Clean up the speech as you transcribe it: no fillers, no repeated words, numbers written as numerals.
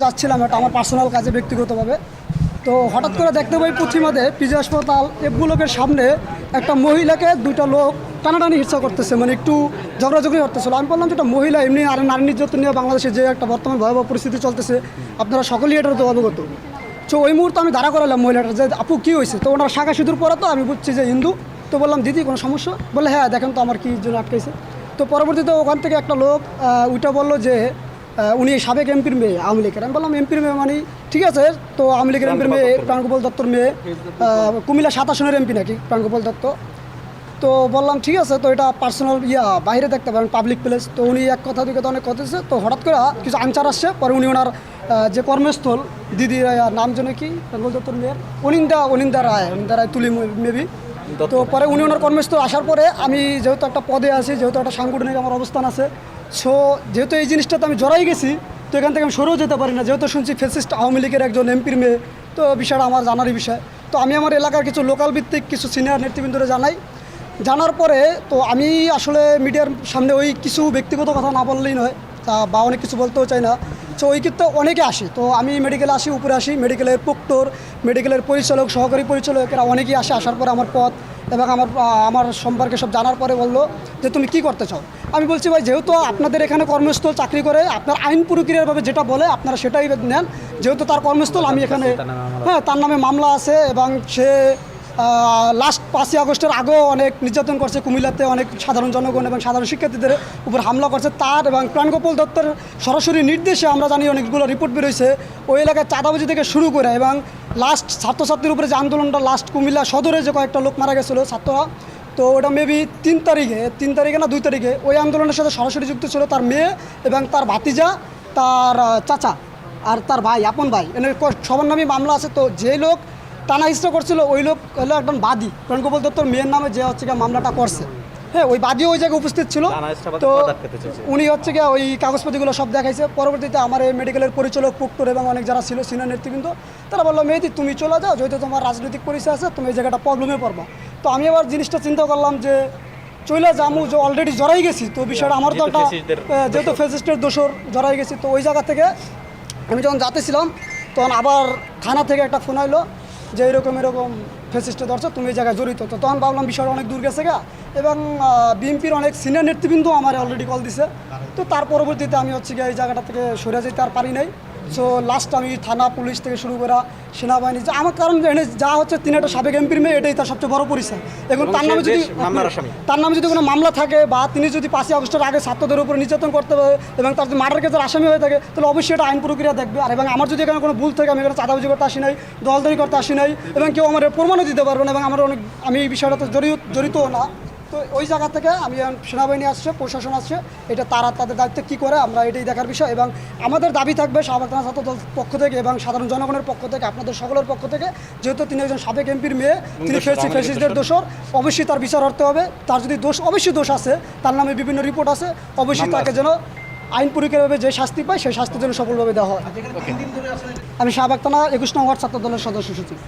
যাচ্ছিলাম এটা আমার পার্সোনাল কাজে ব্যক্তিগতভাবে। তো হঠাৎ করে দেখতে পাই পুঁথিমাদে পিজি হাসপাতাল ব্লকের সামনে একটা মহিলাকে দুইটা লোক টানাটানি হিংসা করতেছে, মানে একটু ঝগড়াঝগড়ি করতেছিল। আমি বললাম যে একটা মহিলা এমনি আর নারী নির্যাতন নিয়ে বাংলাদেশে যে একটা বর্তমান ভয়াবহ পরিস্থিতি চলতেছে, আপনারা সকলেই এটার তো অবগত। তো ওই মুহূর্তে আমি দাঁড়া করালাম মহিলাটা, যে আপু কী হয়েছে? তো ওনার শাখা সিঁদুর পরা, তো আমি বুঝছি যে হিন্দু। তো বললাম দিদি কোনো সমস্যা? বলে হ্যাঁ দেখেন তো আমার কী জন্য আটকাইছে। তো পরবর্তীতে ওখান থেকে একটা লোক ওইটা বললো যে উনি সাবেক এমপির মেয়ে, আওয়ামী লীগের। আমি বললাম এমপির মেয়ে মানে ঠিক আছে, তো আওয়ামী লীগের এমপির মেয়ে প্রাণগোপাল দত্তর মেয়ে, কুমিল্লা 7 আসনের এমপি নাকি প্রাণগোপাল দত্ত। তো বললাম ঠিক আছে, তো এটা পার্সোনাল বাইরে দেখতে পারেন, পাবলিক প্লেস। তো উনি এক কথা দুই কথা অনেক কথা দিচ্ছে। তো হঠাৎ করে কিছু আনসার আসছে, পরে উনি ওনার যে কর্মস্থল দিদির নাম জন্য কি প্রাণগোপাল দত্তর মেয়ের অনিন্দা রায় তুলি মেবি। তো পরে উনি ওনার কর্মস্থল আসার পরে আমি যেহেতু একটা পদে আছি, যেহেতু একটা সাংগঠনিক আমার অবস্থান আছে, সো যেহেতু এই জিনিসটাতে আমি জড়াই গেছি, তো এখান থেকে আমি সরেও যেতে পারি না। যেহেতু শুনছি ফ্যাসিস্ট আওয়ামী লীগের একজন এমপির মেয়ে, তো বিষয়টা আমার জানারই বিষয়। তো আমি আমার এলাকার কিছু লোকাল ভিত্তিক কিছু সিনিয়র নেতৃবৃন্দরে জানাই। জানার পরে তো আমি আসলে মিডিয়ার সামনে ওই কিছু ব্যক্তিগত কথা না বললেই নয়, বা অনেক কিছু বলতেও চাই না। তো ওই ক্ষেত্রে অনেকে আসে, তো আমি মেডিকেলে আসি, উপরে আসি, মেডিকেলের প্রক্টর, মেডিকেলের পরিচালক, সহকারী পরিচালকেরা অনেকেই আসে। আসার পরে আমার পথ এবং আমার সম্পর্কে সব জানার পরে বললো যে তুমি কি করতে চাও। আমি বলছি ভাই যেহেতু আপনাদের এখানে কর্মস্থল চাকরি করে, আপনার আইন প্রক্রিয়ারভাবে যেটা বলে আপনারা সেটাই নেন। যেহেতু তার কর্মস্থল, আমি এখানে তার নামে মামলা আছে এবং সে লাস্ট 5ই আগস্টের আগেও অনেক নির্যাতন করছে। কুমিল্লাতে অনেক সাধারণ জনগণ এবং সাধারণ শিক্ষার্থীদের উপর হামলা করছে। তার এবং প্রাণগোপাল দত্তের সরাসরি নির্দেশে আমরা জানি অনেকগুলো রিপোর্ট বেরোয়েছে ওই এলাকায় চাঁদাবাজি থেকে শুরু করে, এবং লাস্ট ছাত্রছাত্রীর উপরে যে আন্দোলনটা, লাস্ট কুমিল্লা সদরে যে কয়েকটা লোক মারা গেছিলো ছাত্ররা, তো ওটা মেবি 3 তারিখে না 2 তারিখে ওই আন্দোলনের সাথে সরাসরি যুক্ত ছিল তার মেয়ে এবং তার ভাতিজা, তার চাচা আর তার ভাই, আপন ভাই, এনে সবার নামে মামলা আছে। তো যে লোক টানা হিস্ট্রা করছিল ওই লোক হলো একজন বাদী, প্রাণগোপাল দত্তর মেয়ের নামে যে হচ্ছে গিয়ে মামলাটা করছে। হ্যাঁ, ওই বাদীও ওই জায়গায় উপস্থিত ছিল। তো উনি হচ্ছে গিয়ে ওই কাগজপত্রগুলো সব দেখাইছে। পরবর্তীতে আমার এই মেডিকেলের পরিচালক, প্রক্টর এবং অনেক যারা ছিল সিনিয়র নেতৃবৃন্দ, তারা বললো মেয়েদি তুমি চলে যাও, যেহেতু তোমার রাজনৈতিক পরিচয় আছে, তুমি এই জায়গাটা প্রবলেমে পড়বা। তো আমি আবার জিনিসটা চিন্তা করলাম যে চলে যামু, যে অলরেডি জড়াই গেছি, তো বিষয়টা আমার তো একটা যেহেতু ফ্যাসিস্টের দোষর জড়াই গেছি। তো ওই জায়গা থেকে আমি যখন যাতেছিলাম তখন আবার থানা থেকে একটা ফোন আইলো যে এরকম ফ্যাসিস্টে ধরছে, তুমি এই জায়গায় জড়িত। তো তখন ভাবলাম বিষয়টা অনেক দূর গেছে গা, এবং বিএনপির অনেক সিনিয়র নেতৃবৃন্দ আমার অলরেডি কল দিছে। তো তার পরবর্তীতে আমি হচ্ছে গিয়ে এই জায়গাটা থেকে সরে যেতে আর পারি নাই। সো লাস্ট আমি থানা, পুলিশ থেকে শুরু করা সেনাবাহিনী, যে আমার কারণ যা হচ্ছে তিনি একটা সাবেক এমপির মেয়ে, এটাই তার সবচেয়ে বড় পরিচয়। এবং তার নামে যদি কোনো মামলা থাকে, বা তিনি যদি 5ই আগস্টের আগে ছাত্রদের উপরে নির্যাতন করতে পারে এবং তার যদি মার্ডার কেসের আসামি হয়ে থাকে, তাহলে অবশ্যই এটা আইন প্রক্রিয়া দেখবে। আর এবং আমার যদি এখানে কোনো ভুল থাকে, আমি এখানে চাঁদাবাজি করতে আসি নাই, দলদারি করতে আসি নাই, এবং কেউ আমার প্রমাণও দিতে পারবে না, এবং আমি এই বিষয়টাতে জড়িতও না। তো ওই জায়গা থেকে আমি সেনাবাহিনী আসছে, প্রশাসন আসছে, এটা তাদের দায়িত্ব কী করে আমরা এটাই দেখার বিষয়। এবং আমাদের দাবি থাকবে শাহবাগ থানা ছাত্র দল পক্ষ থেকে এবং সাধারণ জনগণের পক্ষ থেকে, আপনাদের সকলের পক্ষ থেকে, যেহেতু তিনি একজন সাবেক এমপির মেয়ে, তিনি ফ্যাসিস্টদের দোষর, অবশ্যই তার বিচার করতে হবে। তার যদি অবশ্যই দোষ আছে, তার নামে বিভিন্ন রিপোর্ট আছে, অবশ্যই তাকে যেন আইন প্রক্রিয়াভাবে যে শাস্তি পায় সেই শাস্তির জন্য সফলভাবে দেওয়া হয়। আমি শাহবাগ থানা 21 নং ওয়ার্ড ছাত্র দলের সদস্য সচিব।